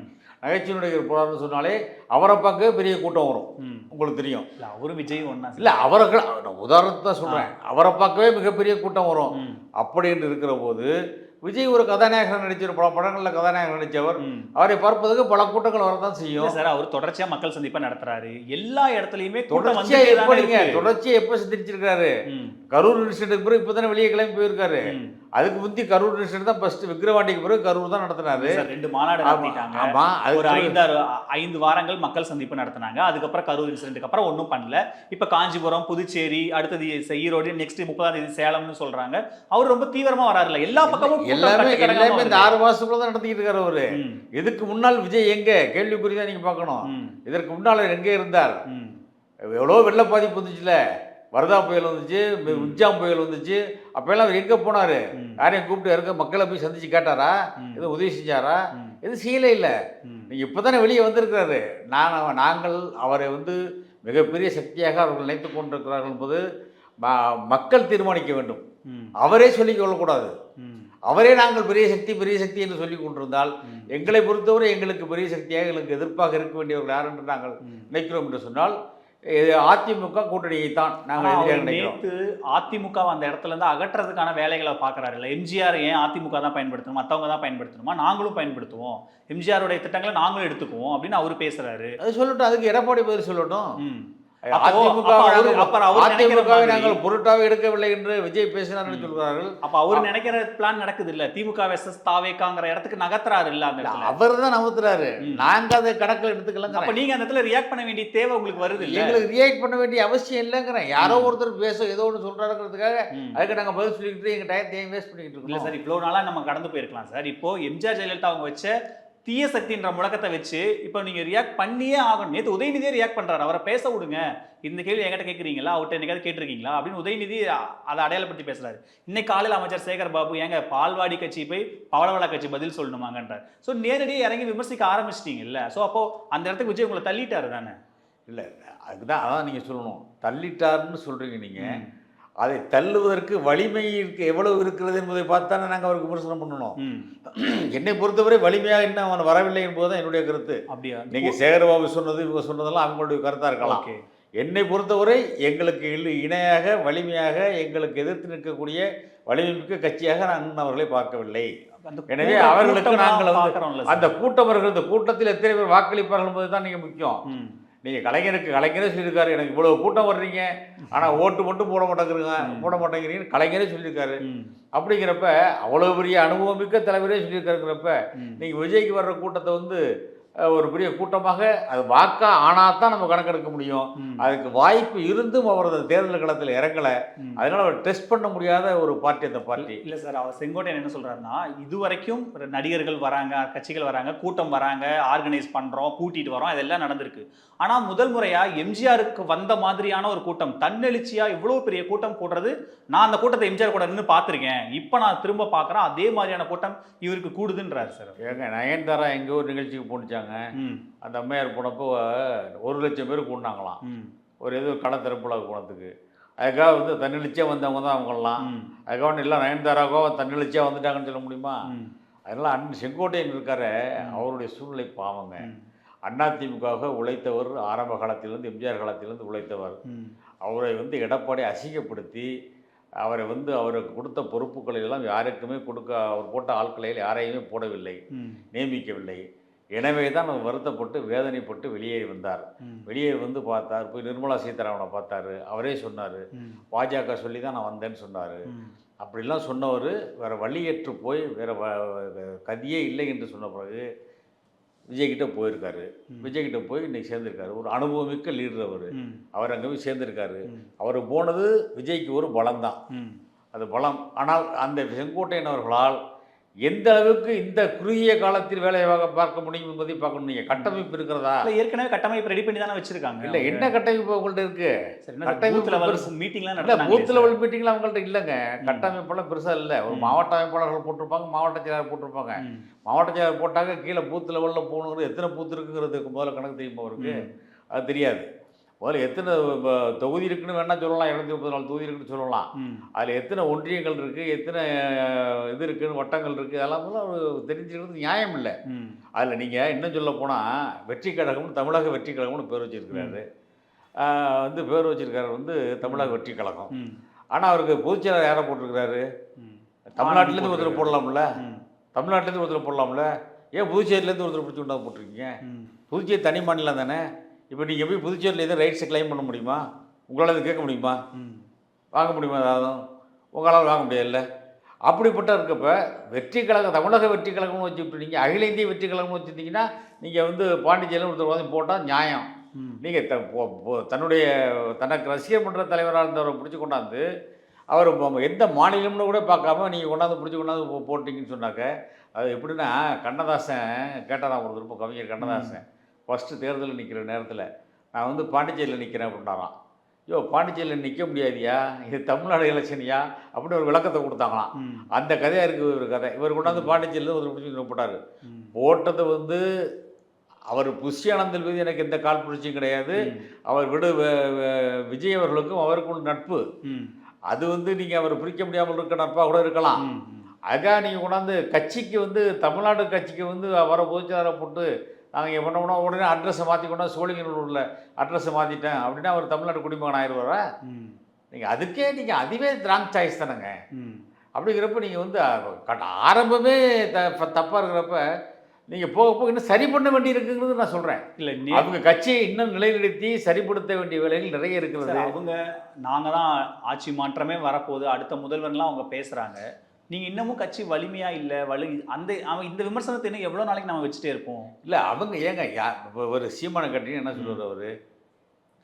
S1: நகைச்சுவை நடிகர் போகிறாருன்னு சொன்னாலே அவரை பார்க்கவே பெரிய கூட்டம் வரும். உங்களுக்கு தெரியும்,
S2: அவரும் விஜய் ஒன்றா
S1: இல்லை அவர்கள் உதாரணத்தை தான் சொல்கிறேன், அவரை பார்க்கவே மிகப்பெரிய கூட்டம் வரும். அப்படின்னு இருக்கிற போது விஜய் ஒரு கதாநாயகன் நடிச்ச பல படங்களில் கதாநாயகன் நடித்தவர், அவரை பார்ப்பதற்கு பல கூட்டங்கள் வரதான் செய்யும்.
S2: சார், அவர் தொடர்ச்சியாக மக்கள் சந்திப்பா நடத்துறாரு, எல்லா இடத்துலையுமே
S1: தொடர்ச்சியாக எப்போ சந்திச்சிருக்காரு. கரூர் இன்சிடென்ட் பிறகு இப்போ தானே வெளியே கிளம்பி போயிருக்காரு. அதுக்கு முந்தி கரூர் இன்சிடென்ட் தான் ஃபர்ஸ்ட், விக்ரவாண்டிக்கு பிறகு கரூர் தான் நடத்தினாரு.
S2: 2 மாநாடு நடத்திட்டாங்க. ஒரு 5 வாரங்கள் மக்கள் சந்திப்பு நடத்தினாங்க. அதுக்கப்புறம் கரூர் இன்சிடென்ட்க்கு அப்புறம் ஒன்றும் பண்ணல. இப்போ காஞ்சிபுரம், புதுச்சேரி, அடுத்தது ஈரோடு, நெக்ஸ்ட் 30ஆம் தேதி சேலம்னு சொல்றாங்க. அவர் ரொம்ப தீவிரமா வராருல, எல்லா பக்கமும்
S1: எல்லாமே இந்த 6 மாசத்துக்குள்ள தான் நடத்திக்கிட்டு இருக்காரு அவரு. இதுக்கு முன்னால் விஜய் எங்க கேள்விக்குறிதான் நீங்க பார்க்கணும். இதற்கு முன்னால் எங்கே இருந்தார்? எவ்வளோ வெள்ள பாதிப்பு வந்துச்சுல, வரதா புயல் வந்துச்சு, உஜ்ஜாம் புயல் வந்துச்சு, அப்பெல்லாம் அவர் எங்கே போனார்? யாரையும் கூப்பிட்டு இருக்க மக்களை போய் சந்திச்சு கேட்டாரா? எதுவும் உதவி செஞ்சாரா? எதுவும் செய்யலை. இல்லை, நீங்கள் இப்போ தானே வெளியே வந்திருக்கிறாரு. நாங்கள் அவரை வந்து மிகப்பெரிய சக்தியாக அவர்கள் நினைத்து கொண்டிருக்கிறார்கள் என்பது மக்கள் தீர்மானிக்க வேண்டும். அவரே சொல்லிக் கொள்ளக்கூடாது. அவரே நாங்கள் பெரிய சக்தி என்று சொல்லிக் கொண்டிருந்தால், எங்களை பொறுத்தவரை எங்களுக்கு பெரிய சக்தியாக எங்களுக்கு எதிர்ப்பாக இருக்க வேண்டியவர்கள் யார் என்று நாங்கள் நினைக்கிறோம் என்று சொன்னால் அதிமுக கூட்டணியை தான் நாங்கள் நினைக்கிறோம்.
S2: அதிமுக அந்த இடத்துல இருந்து அகற்றதுக்கான வேலைகளை பார்க்குறாரு. எம்ஜிஆர் ஏன் அதிமுக தான் பயன்படுத்தணும், மற்றவங்க தான் பயன்படுத்தணுமா, நாங்களும் பயன்படுத்துவோம், எம்ஜிஆருடைய திட்டங்களை நாங்களும் எடுத்துக்குவோம் அப்படின்னு அவர் பேசுறாரு. அது
S1: சொல்லட்டும், அதுக்கு எடப்பாடி பதில் சொல்லட்டும்.
S2: அதிமுகவை
S1: நாங்கள் பொருட்டாக எடுக்கவில்லை என்று விஜய் பேசினார் சொல்கிறார்கள்.
S2: அப்ப அவர் நினைக்கிற பிளான் நடக்குது இல்ல, திமுக வெர்சஸ் தாவேக்காங்கிற இடத்துக்கு நகர்த்துறாரு இல்ல, அந்த
S1: அவர் தான் நகர்த்துறாரு. நாங்க அதை கணக்கில் எடுத்துக்கலாம்.
S2: அப்ப நீங்க அந்த இடத்துல ரியாக்ட் பண்ண வேண்டிய தேவை உங்களுக்கு வருது இல்ல?
S1: எங்களுக்கு ரியாக்ட் பண்ண வேண்டிய அவசியம் இல்லைங்கிறேன். யாரோ ஒருத்தர் பேச ஏதோ ஒன்று சொல்றாருங்கிறதுக்காக அதுக்கு நாங்க பதில் சொல்லிக்கிட்டு எங்க டயத்தையும் வேஸ்ட் பண்ணிட்டு இருக்கோம்.
S2: இல்ல சார், இவ்வளவு நாளா நம்ம கடந்து போயிருக்கலாம் சார். இப்போ எம்ஜிஆர் ஜெயலலிதா அவங்க வச்ச தீய சக்தின்ற முழக்கத்தை வச்சு இப்போ நீங்க ரியாக்ட் பண்ணியே ஆகணும். நேற்று உதயநிதியே ரியாக்ட் பண்றாரு, அவரை பேச விடுங்க, இந்த கேள்வி என்கிட்ட கேட்குறீங்களா, அவர்கிட்ட என்னைக்காவது கேட்டிருக்கீங்களா அப்படின்னு உதயநிதி அதை அடையாளப்படுத்தி பேசுறாரு. இன்னைக்கு காலையில் அமைச்சர் சேகர் பாபு ஏங்க பால்வாடி கட்சி போய் பவளவாள கட்சி பதில் சொல்லணுமாங்கன்றார். ஸோ நேரடியாக இறங்கி விமர்சிக்க ஆரம்பிச்சிட்டீங்கல்ல. ஸோ அப்போ அந்த இடத்துக்கு விஜய் உங்களை தள்ளிட்டாரு தானே?
S1: இல்லை, அதுதான் அதான் நீங்கள் சொல்லணும். தள்ளிட்டாருன்னு சொல்கிறீங்க நீங்கள். அதை தள்ளுவதற்கு வலிமை எவ்வளவு இருக்கிறது என்பதை பார்த்தானே நாங்கள் அவருக்கு விமர்சனம் பண்ணணும். என்னை பொறுத்தவரை வலிமையாக இன்னும் அவன் வரவில்லை என்பதுதான் என்னுடைய கருத்து.
S2: அப்படியா?
S1: நீங்கள் சேகர்பாபு சொன்னது இவங்க சொன்னதெல்லாம் அவங்களுடைய கருத்தாக இருக்கலாம். என்னை பொறுத்தவரை எங்களுக்கு இணையாக வலிமையாக எங்களுக்கு எதிர்த்து நிற்கக்கூடிய வலிமைமிக்க கட்சியாக நான் இன்னும் அவர்களை பார்க்கவில்லை. எனவே அவர்களுக்கு நாங்கள் அந்த கூட்டம் வருகிற இந்த கூட்டத்தில் எத்தனை பேர் வாக்களிப்பார்கள் என்பது தான் நீங்கள் முக்கியம். நீங்கள் கலைஞரே சொல்லியிருக்காரு, எனக்கு இவ்வளோ கூட்டம் வர்றீங்க ஆனால் ஓட்டு மட்டும் போட மாட்டேங்கிறீங்கன்னு கலைஞரே சொல்லியிருக்காரு. அப்படிங்கிறப்ப அவ்வளோ பெரிய அனுபவமிக்க தலைவரே சொல்லியிருக்காருங்கிறப்ப நீங்கள் விஜய்க்கு வர்ற கூட்டத்தை வந்து ஒரு பெரிய கூட்டமாக அது வாக்கா ஆனால் தான் நம்ம கணக்கெடுக்க முடியும். அதுக்கு வாய்ப்பு இருந்தும் அவர் அந்த தேர்தல் களத்தில் இறங்கலை. அதனால் அவர் டெஸ்ட் பண்ண முடியாத ஒரு பார்ட்டி அந்த பார்ட்டி.
S2: இல்லை சார், அவர் செங்கோட்டையன் என்ன சொல்கிறாருன்னா, இது வரைக்கும் நடிகர்கள் வராங்க, கட்சிகள் வராங்க, கூட்டம் வராங்க, ஆர்கனைஸ் பண்ணுறோம், கூட்டிகிட்டு வரோம், இதெல்லாம் நடந்திருக்கு. ஆனால் முதல் முறையாக எம்ஜிஆருக்கு வந்த மாதிரியான ஒரு கூட்டம், தன்னெழுச்சியாக இவ்வளோ பெரிய கூட்டம் போடுறது நான் அந்த கூட்டத்தை எம்ஜிஆர் கூட நின்று பார்த்துருக்கேன், இப்போ நான் திரும்ப பார்க்குறேன் அதே மாதிரியான கூட்டம் இவருக்கு கூடுதுன்றாரு சார்.
S1: ஏங்க நயன்தாரா எங்கேயோ ஒரு நிகழ்ச்சிக்கு போனிச்சாங்க. அந்த அம்மையார் போனப்போ 1,00,000 பேர் கூடினாங்களாம். ஒரு ஏதோ கடை திறப்புல போனதுக்கு. அதுக்காக வந்து தன்னெழுச்சியாக வந்தவங்க தான் அவங்கெல்லாம். அதுக்காக இல்லை நயன்தாராவோ தன்னெழுச்சியாக வந்துட்டாங்கன்னு சொல்ல முடியுமா? அதெல்லாம் செங்கோட்டையன் இருக்காரு, அவருடைய சூழ்நிலை பாவங்க. அதிமுகவாக உழைத்தவர், ஆரம்ப காலத்திலிருந்து எம்ஜிஆர் காலத்திலிருந்து உழைத்தவர். அவரை வந்து எடப்பாடி அசிங்கப்படுத்தி அவரை வந்து அவருக்கு கொடுத்த பொறுப்புகளை எல்லாம் யாருக்குமே அவர் போட்ட ஆட்களையில் யாரையுமே போடவில்லை, நியமிக்கவில்லை. எனவே தான் அவர் வருத்தப்பட்டு வேதனைப்பட்டு வெளியேறி வந்தார். வெளியேறி வந்து பார்த்தார், போய் நிர்மலா சீதாராமனை பார்த்தாரு. அவரே சொன்னார், பாஜக சொல்லி தான் நான் வந்தேன்னு சொன்னார். அப்படிலாம் சொன்னவர் வேறு வழியேற்று போய் வேறு கதியே இல்லை என்று சொன்ன பிறகு விஜய்கிட்ட போயிருக்காரு. விஜய்கிட்ட போய் இன்றைக்கி சேர்ந்துருக்காரு. ஒரு அனுபவமிக்க லீடர் அவர் அங்கே போய் சேர்ந்துருக்காரு. அவர் போனது விஜய்க்கு ஒரு பலம்தான், அது பலம். ஆனால் அந்த செங்கோட்டையன் அவர்களால் எந்த அளவுக்கு இந்த குறுகிய காலத்தில் வேலையாக பார்க்க முடியும் என்பதை பார்க்கணும். நீங்கள் கட்டமைப்பு இருக்கிறதா?
S2: ஏற்கனவே கட்டமைப்பு ரெடி பண்ணி தானே வச்சிருக்காங்க.
S1: இல்லை, என்ன கட்டமைப்பு அவங்கள்ட்ட இருக்கு?
S2: மீட்டிங்லாம்
S1: பூத் லெவல் மீட்டிங்லாம் அவங்கள்ட்ட இல்லைங்க. கட்டமைப்பெல்லாம் பெருசாக இல்லை. ஒரு மாவட்ட அமைப்பாளர்கள் போட்டிருப்பாங்க, மாவட்ட செயலாளர் போட்டிருப்பாங்க. மாவட்ட செயலாளர் போட்டாங்க, கீழே பூத் லெவலில் போகணுங்கிறது எத்தனை பூத் இருக்குங்கிறதுக்கு முதல்ல கணக்கு தெரியுமா அவருக்கு? அது தெரியாது. முதல்ல எத்தனை தொகுதி இருக்குன்னு வேணால் சொல்லலாம், 234 தொகுதி இருக்குன்னு சொல்லலாம். அதில் எத்தனை ஒன்றியங்கள் இருக்குது, எத்தனை இது இருக்குன்னு வட்டங்கள் இருக்குது, அதெல்லாம் அவர் தெரிஞ்சுக்கிறது நியாயம் இல்லை. அதில் நீங்கள் இன்னும் சொல்ல போனால் வெற்றி கழகம்னு தமிழக வெற்றி கழகம்னு பேர் வச்சுருக்கிறாரு. பேர் வச்சுருக்காரு தமிழக வெற்றி கழகம். ஆனால் அவருக்கு பொதுச்செயலாளர் யாரை போட்டிருக்கிறாரு? தமிழ்நாட்டிலேருந்து ஒருத்தர் போடலாம்ல, தமிழ்நாட்டிலேருந்து ஒருத்தர் போடலாம்ல. ஏன் புதுச்சேரியிலேருந்து ஒருத்தர் பிடிச்சி கொண்டா போட்டிருக்கீங்க? புதுச்சேரி தனி மாநிலம் தானே. இப்போ நீங்கள் போய் புதுச்சேரியில் எதுவும் ரைட்ஸை கிளைம் பண்ண முடியுமா? உங்களால் அது கேட்க முடியுமா? வாங்க முடியுமா? அதாவது உங்களால் வாங்க முடியாதுல்ல. அப்படிப்பட்ட இருக்கப்போ வெற்றி கழகம், தமிழக வெற்றி கழகம்னு வச்சுக்கிட்டு நீங்கள் அகில இந்திய வெற்றி கழகம்னு வச்சுருந்தீங்கன்னா நீங்கள் பாண்டிச்சேரியில் ஒருத்தர் வந்து போட்டால் நியாயம். நீங்கள் தன்னுடைய தனக்கு ரசிகர் மன்ற தலைவராக இருந்தவரை பிடிச்சி கொண்டாந்து அவர் எந்த மாநிலம்னு கூட பார்க்காம நீங்கள் கொண்டாந்து பிடிச்சி கொண்டாந்து போட்டிங்கன்னு சொன்னாக்க அது எப்படின்னா, கண்ணதாசன் கேட்டாராம் ஒரு திரும்ப, கவிஞர் கண்ணதாசன் ஃபஸ்ட்டு தேர்தலில் நிற்கிற நேரத்தில் நான் பாண்டிச்சேரியில் நிற்கிறேன் அப்படின்னாராம். பாண்டிச்சேரியில் நிற்க முடியாதியா, இது தமிழ்நாடு எலெக்ஷனியா அப்படின்னு ஒரு விளக்கத்தை கொடுத்தாங்களாம். அந்த கதையாக இருக்குது ஒரு கதை. இவர் கொண்டாந்து பாண்டிச்சேரியில் ஒரு பிடிச்சி போட்டார். போட்டது அவர் புஷ்யானந்தல் மீது எனக்கு எந்த கால் பிடிச்சும் கிடையாது. அவர் விஜய் அவர்களுக்கும் அவருக்கும் நட்பு. அது நீங்கள் அவர் பிரிக்க முடியாமல் இருக்க நட்பாக கூட இருக்கலாம். அதுக்காக நீங்கள் கொண்டாந்து கட்சிக்கு தமிழ்நாடு கட்சிக்கு அவரை பொதுச்செயலாளரை போட்டு நாங்கள் இங்கே பண்ணோம்னா உடனே அட்ரஸை மாற்றி கொண்டா சோழிங்கநல்லூரில் அட்ரஸை மாற்றிட்டேன் அப்படின்னா அவர் தமிழ்நாடு குடிமகன் ஆயிடுவாரா? நீங்கள் அதுவே ராங் சாய்ஸ் தானேங்க. அப்படிங்கிறப்ப நீங்கள் ஆரம்பமே தப்பாக இருக்கிறப்ப நீங்கள் போக போக இன்னும் சரி பண்ண வேண்டி இருக்குங்கிறது நான் சொல்கிறேன். இல்லை, அவங்க கட்சியை இன்னும் நிலைநிறுத்தி சரிப்படுத்த வேண்டிய வேலைகள் நிறைய இருக்கிறது.
S2: நாங்கள் தான் ஆட்சி மாற்றமே வரப்போகுது, அடுத்த முதல்வர்லாம் அவங்க பேசுகிறாங்க. நீங்கள் இன்னமும் கட்சி வலிமையாக இல்லை, இந்த விமர்சனத்தை இன்னும் எவ்வளோ நாளைக்கு நம்ம வச்சுட்டே இருப்போம்?
S1: இல்லை, அவங்க ஏங்க ஒரு சீமான கட்டின்னு என்ன சொல்லுவார்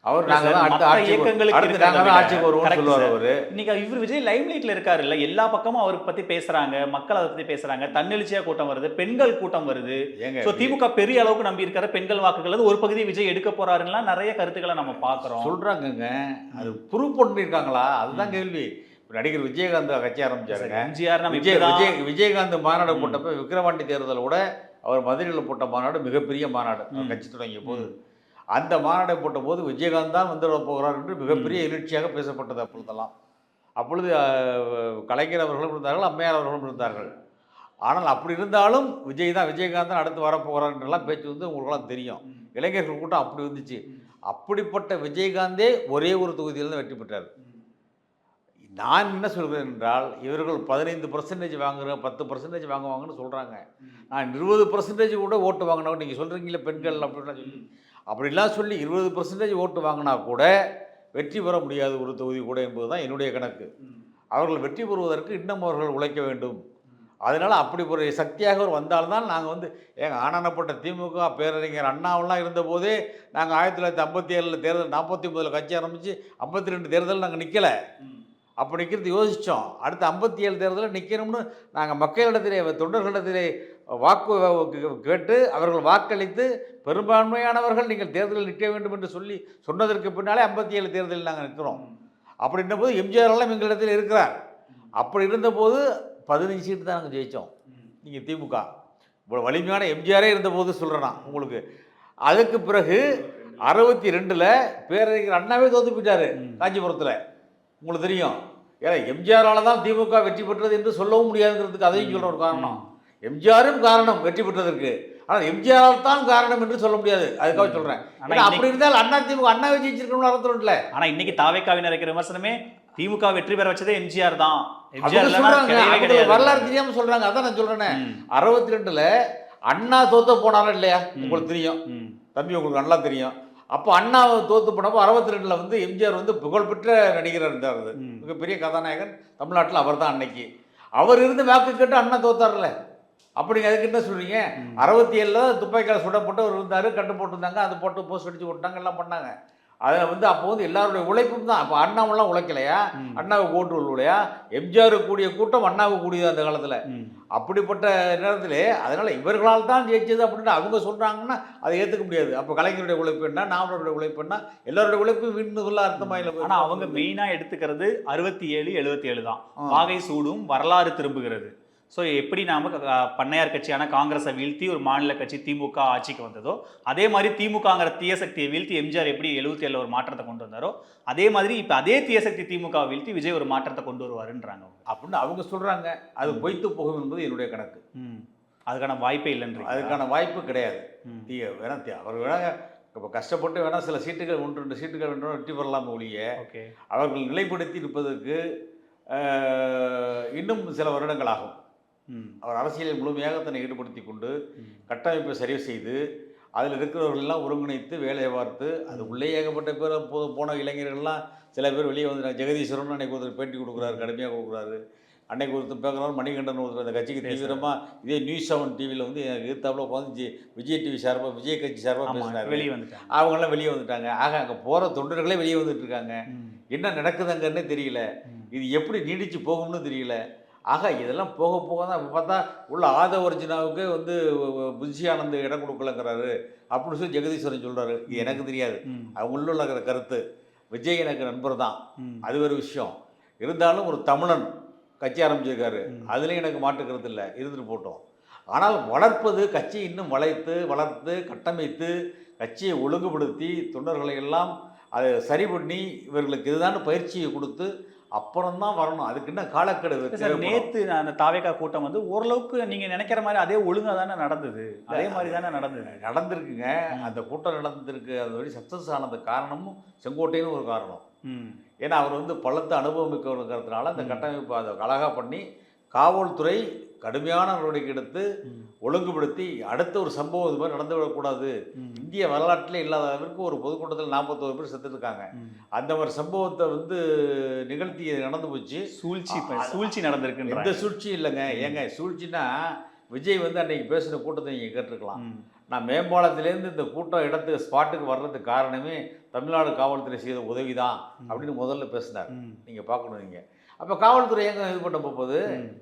S1: அவர் நாங்கள் தான் அடுத்த ஆட்சிக்கு வருவோம்னு சொல்லுவார் அவர்.
S2: இன்னைக்கு இவர் விஜய் லைம் லைட்டில் இருக்காரு இல்லை, எல்லா பக்கமும் அவரை பற்றி பேசுகிறாங்க, மக்கள் அதை பற்றி பேசுகிறாங்க. தன்னெழுச்சியாக கூட்டம் வருது, பெண்கள் கூட்டம் வருது. ஸோ திமுக பெரிய அளவுக்கு நம்பி இருக்காரு, பெண்கள் வாக்குகள் ஒரு பகுதி விஜய் எடுக்க போறாருன்னா நிறைய கருத்துக்களை நம்ம பார்க்குறோம்.
S1: சொல்கிறாங்கங்க, அது ப்ரூவ் பண்ணியிருக்காங்களா? அதுதான் கேள்வி. நடிகர் விஜயகாந்த் கட்சி ஆரம்பிச்சாருங்க. விஜயகாந்த் மாநாடு போட்டப்ப விக்கிரவாண்டி தேர்தலோட அவர் மதுரையில் போட்ட மாநாடு மிகப்பெரிய மாநாடு. கட்சி தொடங்கிய போது அந்த மாநாடை போட்ட போது விஜயகாந்த் தான் வந்துட போகிறார் என்று மிகப்பெரிய எழுச்சியாக பேசப்பட்டது. அப்பொழுது கலைஞர் அவர்களும் இருந்தார்கள், அம்மையார் அவர்களும் இருந்தார்கள். ஆனால் அப்படி இருந்தாலும் விஜயகாந்த் தான் அடுத்து வரப்போகிறார் என்றெல்லாம் பேச்சு உங்களுக்கெல்லாம் தெரியும். இளைஞர்கள் கூட்டம் அப்படி வந்துச்சு. அப்படிப்பட்ட விஜயகாந்தே ஒரே ஒரு தொகுதியிலிருந்து வெற்றி பெற்றார். நான் என்ன சொல்கிறேன் என்றால், இவர்கள் 15% வாங்குறேன், 10% வாங்குவாங்கன்னு சொல்கிறாங்க. நான் 20% கூட ஓட்டு வாங்கினவங்க நீங்கள் சொல்கிறீங்களே பெண்கள் அப்படின்னா சொல்லி அப்படிலாம் சொல்லி 20% ஓட்டு வாங்கினா கூட வெற்றி பெற முடியாது ஒரு தொகுதி கூட என்பது தான் என்னுடைய கணக்கு. அவர்கள் வெற்றி பெறுவதற்கு இன்னும் அவர்கள் உழைக்க வேண்டும். அதனால் அப்படி ஒரு சக்தியாக அவர் வந்தால்தான் நாங்கள் வந்து ஆனானப்பட்ட திமுக பேரறிஞர் அண்ணாவெல்லாம் இருந்தபோதே நாங்கள் 1957 தேர்தல் 49 கட்சி ஆரம்பித்து 52 தேர்தல் நாங்கள் நிற்கலை. அப்போ நிற்கிறது யோசித்தோம். அடுத்து 57 தேர்தலில் நிற்கணும்னு நாங்கள் மக்களிடத்திலே தொண்டர்களிடத்திலே வாக்கு கேட்டு அவர்கள் வாக்களித்து பெரும்பான்மையானவர்கள் நீங்கள் தேர்தலில் நிற்க வேண்டும் என்று சொன்னதற்கு பின்னாலே 57 தேர்தலில் நாங்கள் நிற்கிறோம். அப்படின்ற போது எம்ஜிஆரெல்லாம் எங்களிடத்தில் இருக்கிறார். அப்படி இருந்தபோது 15 சீட்டு தான் நாங்கள் ஜெயித்தோம். நீங்கள் திமுக இவ்வளோ வலிமையான எம்ஜிஆரே இருந்தபோது சொல்கிறேன் நான் உங்களுக்கு. அதுக்கு பிறகு 62ல் பேரறிஞர் அண்ணாவே தோற்று போயிட்டார் காஞ்சிபுரத்தில். உங்களுக்கு தெரியும். ஏன்னா எம்ஜிஆரால் தான் திமுக வெற்றி பெற்றது என்று சொல்லவும் முடியாதுங்கிறதுக்கு அதையும் சொல்கிற ஒரு காரணம். எம்ஜிஆரும் காரணம் வெற்றி பெற்றதற்கு. ஆனால் எம்ஜிஆரால் தான் காரணம் என்று சொல்ல முடியாது. அதுக்காக சொல்கிறேன். ஆனால் அப்படி இருந்தால் அண்ணா திமுக அண்ணாவை ஜெயிச்சிருக்கணும்னு அர்த்தம் இல்லை.
S2: ஆனால் இன்னைக்கு தாவேக்காவினர் இருக்கிற விமர்சனமே திமுக வெற்றி பெற வச்சதே எம்ஜிஆர் தான்.
S1: வரலாறு தெரியாம சொல்றாங்க. அதான் நான் சொல்றேன். 62ல் அண்ணா தோத்த போனாலும் இல்லையா உங்களுக்கு தெரியும் தம்பி, உங்களுக்கு நல்லா தெரியும். அப்போ அண்ணா தோத்து போனப்போ 62ல் வந்து எம்ஜிஆர் வந்து புகழ்பெற்ற நடிகராக இருந்தார். மிகப்பெரிய கதாநாயகன் தமிழ்நாட்டில் அவர் தான். அன்னைக்கு அவர் இருந்து வாக்கு கேட்டு அண்ணா தோத்தார்ல. அப்படிங்க அதுக்கு என்ன சொல்றீங்க? 67ல் துப்பாக்கியால் சுடப்பட்டு அவர் இருந்தார், கட்டு போட்டுருந்தாங்க, அது போட்டு போஸ்ட் அடிச்சு விட்டாங்க, எல்லாம் பண்ணாங்க. அதில் வந்து அப்போ வந்து எல்லாருடைய உழைப்பும் தான். அப்போ அண்ணாவெல்லாம் உழைக்கலையா? அண்ணாவுக்கு ஓட்டு இல்லையா? எம்ஜிஆருக்கு கூடிய கூட்டம் அண்ணாவுக்கு கூடியது அந்த காலத்தில். அப்படிப்பட்ட நேரத்தில் அதனால் இவர்களால் தான் ஜெயிச்சது அப்படின்னு அவங்க சொல்கிறாங்கன்னா அதை ஏற்றுக்க முடியாது. அப்போ கலைஞருடைய உழைப்பு என்ன, நாமளுடைய உழைப்பு என்ன, எல்லாருடைய உழைப்பு வீணுக்குள்ள அர்த்தமாக இல்லை.
S2: ஆனால் அவங்க மெயினாக எடுத்துக்கிறது 67, 77 தான். வாகை சூடும் வரலாறு திரும்புகிறது. ஸோ எப்படி நாம் பண்ணையார் கட்சியான காங்கிரஸை வீழ்த்தி ஒரு மாநில கட்சி திமுக ஆட்சிக்கு வந்ததோ அதே மாதிரி திமுகங்கிற தீய சக்தியை வீழ்த்தி எம்ஜிஆர் எப்படி 77 ஒரு மாற்றத்தை கொண்டு வந்தாரோ அதே மாதிரி இப்போ அதே தீய சக்தி திமுக வீழ்த்தி விஜய் ஒரு மாற்றத்தை கொண்டு வருவாருன்றாங்க அப்படின்னு
S1: அவங்க சொல்கிறாங்க. அது பொய்த்து போகும் என்பது என்னுடைய கணக்கு.
S2: அதுக்கான வாய்ப்பே இல்லைன்ற.
S1: அதுக்கான வாய்ப்பு கிடையாது. அவர் வேணா இப்போ கஷ்டப்பட்டு வேணால் சில சீட்டுகள் 1-2 சீட்டுகள் வெற்றி பெறலாம் ஒழிய அவர்கள் நிலைப்படுத்தி இருப்பதற்கு இன்னும் சில வருடங்கள் ஆகும். அவர் அரசியலில் முழுமையாக தன்னை ஈடுபடுத்தி கொண்டு கட்டமைப்பை சரி செய்து அதில் இருக்கிறவர்களெல்லாம் ஒருங்கிணைத்து வேலையை பார்த்து அது உள்ளே ஏகப்பட்ட பேர் போன இளைஞர்கள்லாம் சில பேர் வெளியே வந்துட்டாங்க. ஜெகதீஸ்வரன் அன்னைக்கு ஒருத்தர் பேட்டி கொடுக்குறாரு, கடுமையாக கொடுக்குறாரு. அன்னைக்கு ஒருத்தர் பேசுகிறாரு, மணிகண்டன் ஒருத்தர் அந்த கட்சிக்கு தீவிரமாக இதே நியூஸ் 7 டிவியில் வந்து எனக்கு எதிர்த்தாப்புல உட்காந்து விஜய் டிவி சார்பாக விஜய் கட்சி சார்பாக பேசினார்.
S2: வெளியே வந்துட்டாங்க.
S1: அவங்களாம் வெளியே வந்துட்டாங்க. ஆக அங்கே போகிற தொண்டர்களே வெளியே வந்துட்டு இருக்காங்க. என்ன நடக்குதுங்கன்னே தெரியல. இது எப்படி நீடிச்சு போகும்னு தெரியல. ஆக இதெல்லாம் போக போக தான் இப்போ பார்த்தா உள்ள ஆதவர்ஜினாவுக்கு வந்து புஷி ஆனந்த் இடம் கொடுக்கலங்கிறாரு அப்படின்னு சொல்லி ஜெகதீஸ்வரன் சொல்கிறாரு. இது எனக்கு தெரியாது. அவங்க உள்ள கருத்து. விஜய் எனக்கு நண்பர் தான், அது ஒரு விஷயம். இருந்தாலும் ஒரு தமிழன் கட்சி ஆரம்பிச்சிருக்காரு, அதுலேயும் எனக்கு மாற்று கருத்து இல்லை, இருந்துட்டு போட்டோம். ஆனால் வளர்ப்பது கட்சி இன்னும் வளர்த்து கட்டமைத்து கட்சியை ஒழுங்குபடுத்தி தொண்டர்களை எல்லாம் அதை சரி பண்ணி இவர்களுக்கு இதுதான் பயிற்சியை கொடுத்து அப்புறம் தான் வரணும். அதுக்கு என்ன காலக்கெடு.
S2: நேற்று அந்த தாவேகா கூட்டம் வந்து ஓரளவுக்கு நீங்கள் நினைக்கிற மாதிரி அதே ஒழுங்காக தானே நடந்தது, அதே மாதிரி தானே
S1: நடந்திருக்குங்க. அந்த கூட்டம் நடந்திருக்கு. அது வழி சக்ஸஸ் ஆனது காரணமும் செங்கோட்டைன்னு ஒரு காரணம். ஏன்னா அவர் வந்து பலத்தை அனுபவமிக்கிறதுனால அந்த கட்டமைப்பு அதை அழகாக பண்ணி காவல்துறை கடுமையான நடவடிக்கை எடுத்து ஒழுங்குபடுத்தி அடுத்த ஒரு சம்பவம் இது மாதிரி நடந்துவிடக்கூடாது. இந்திய வரலாற்றிலே இல்லாத அளவிற்கு ஒரு பொதுக்கூட்டத்தில் 41 பேர் செத்துருக்காங்க. அந்த மாதிரி சம்பவத்தை வந்து நிகழ்த்தி நடந்து போச்சு.
S2: சூழ்ச்சி நடந்திருக்கு.
S1: எந்த சூழ்ச்சியும் இல்லைங்க. ஏங்க சூழ்ச்சின்னா விஜய் வந்து அன்றைக்கி பேசுகிற கூட்டத்தை நீங்கள் கேட்டிருக்கலாம். நான் மேம்பாலத்திலேருந்து இந்த கூட்டம் இடத்துக்கு ஸ்பாட்டுக்கு வர்றதுக்கு காரணமே தமிழ்நாடு காவல்துறை செய்த உதவி தான் அப்படின்னு முதல்ல பேசினார். நீங்கள் பார்க்கணும். நீங்கள் அப்போ காவல்துறை ஏங்க இது பண்ண போகுது?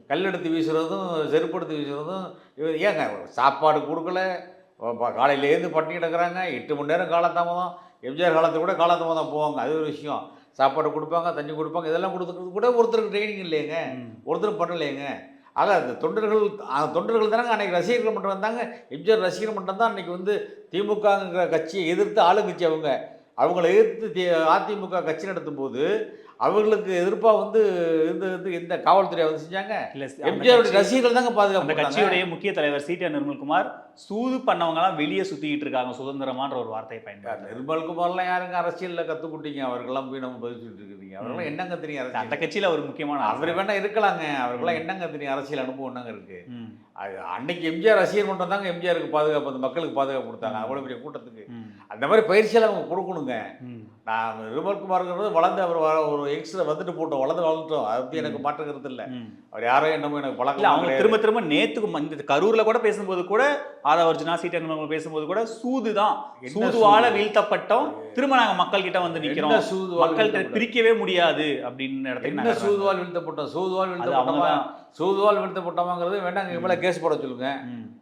S1: கல்லெடுத்து வீசுகிறதும் செருப்படுத்து வீசுகிறதும் ஏங்க சாப்பாடு கொடுக்கல, காலையிலேருந்து பட்டினி கிடக்கிறாங்க, 8 மணி நேரம் காலதாமதம். எம்ஜிஆர் காலத்தில் கூட காலதாமதம் போவாங்க, அது ஒரு விஷயம். சாப்பாடு கொடுப்பாங்க, தண்ணி கொடுப்பாங்க, இதெல்லாம் கொடுத்துக்கிறது கூட ஒருத்தருக்கு ட்ரைனிங் இல்லைங்க, ஒருத்தரும் பண்ணலைங்க. ஆக அந்த தொண்டர்கள் தானே அன்றைக்கி ரசிகர்கள் மட்டும் வந்தாங்க. எம்ஜிஆர் ரசிகர் மட்டும் தான் அன்றைக்கி வந்து திமுகங்கிற கட்சியை எதிர்த்து ஆளுங்கட்சி. அவங்கள எதிர்த்து அதிமுக கட்சி நடத்தும் போது அவர்களுக்கு எதிர்ப்பாக வந்து இந்த காவல்துறை வந்து செஞ்சாங்க. எம்ஜிஆருடைய ரசிகர்கள் தாங்க பாதுகாப்பு.
S2: அந்த கட்சியுடைய முக்கிய தலைவர் சி.டி.ஆர். நிர்மல்குமார் சூது பண்ணவங்கலாம் வெளியே சுற்றிக்கிட்டு இருக்காங்க சுதந்திரமான்ற ஒரு வார்த்தையை பயன்படுத்த.
S1: நிர்மல்குமார்லாம் யாருங்க அரசியலில் கற்றுக்கிட்டீங்க? அவர்களெல்லாம் போய் நம்ம பதிச்சுட்டு இருக்கிறீங்க. அவர்களாம் என்னங்க தெரியும் அரசியல்?
S2: அந்த கட்சியில் அவர் முக்கியமான
S1: அவர் வேணா இருக்கலாங்க. அவர்களாம் என்னங்க தெரியும் அரசியல் அனுபவம் என்னங்க இருக்குது? அது அன்னைக்கு எம்ஜிஆர் ரசிகர் மன்றம் தாங்க எம்ஜிஆருக்கு பாதுகாப்பு, அந்த மக்களுக்கு பாதுகாப்பு கொடுத்தாங்க அவ்வளோ பெரிய கூட்டத்துக்கு. அந்த மாதிரி பயிற்சியெல்லாம் அவங்க கொடுக்கணுங்க. நான் நிர்மல்குமார்ங்கிறது வளர்ந்து அவர் ஒரு யங்ஸ்டர் வந்துட்டு போட்டோம், வளர்ந்துட்டோம், அதை பற்றி எனக்கு மாற்றுக்கிறது இல்லை. அவர் யாரோ என்னமோ எனக்கு பழக்கம்.
S2: அவங்க திரும்ப திரும்ப நேத்துக்கு இந்த கரூர்ல கூட பேசும்போது கூட ஆதவர்ஜுனா சீட்டன் பேசும்போது கூட சூதுதான், சூதுவால வீழ்த்தப்பட்டோம், திரும்ப நாங்க மக்கள் கிட்ட வந்து நிக்கிறோம், மக்கள்கிட்ட பிரிக்கவே முடியாது அப்படின்னு இடத்துல
S1: என்ன சூதுவால் வீழ்த்தப்பட்டோம், சூதுவால் வீழ்த்தப்பட்டோமா, சூதுவால் வீழ்த்தப்பட்டோமாங்கிறது வேண்டாம், இங்க மேல கேஸ் போட சொல்லுங்க.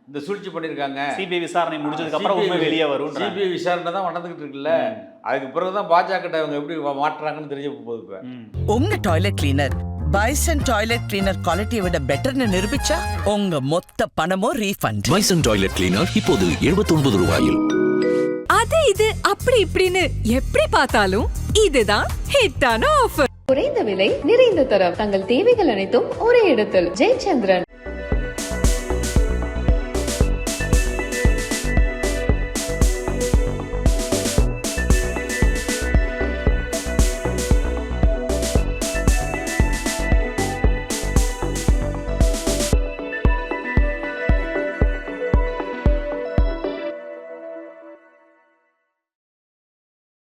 S1: இந்த சூழ்ச்சி பண்ணியிருக்காங்க,
S2: சிபிஐ விசாரணை முடிஞ்சதுக்கு அப்புறம் உண்மை வெளியே வரும்.
S1: சிபிஐ விசாரணை தான் நடந்துகிட்டு இருக்குல்ல, அதுக்கு பிறகுதான் பாஜக கிட்ட அவங்க எப்படி மாட்டுறாங்கன்னு தெரிய போகுது. இப்ப
S3: உங்க toilet cleaner bison toilet cleaner குவாலிட்டியை விட பெட்டர்னு நிரூபிச்சா உங்க மொத்த பணமும் ரீஃபண்ட்.
S4: பைசன் டாய்லெட் கிளீனர் இப்போது 79 ரூபாயில்.
S5: அது இது அப்படி இப்படின்னு எப்படி பார்த்தாலும் இதுதான் ஹிட்டான ஆஃபர்.
S6: குறைந்த விலை நிறைந்த தரம், தங்கள் தேவைகள் அனைத்தும் ஒரே இடத்தில். ஜெயச்சந்திரன்.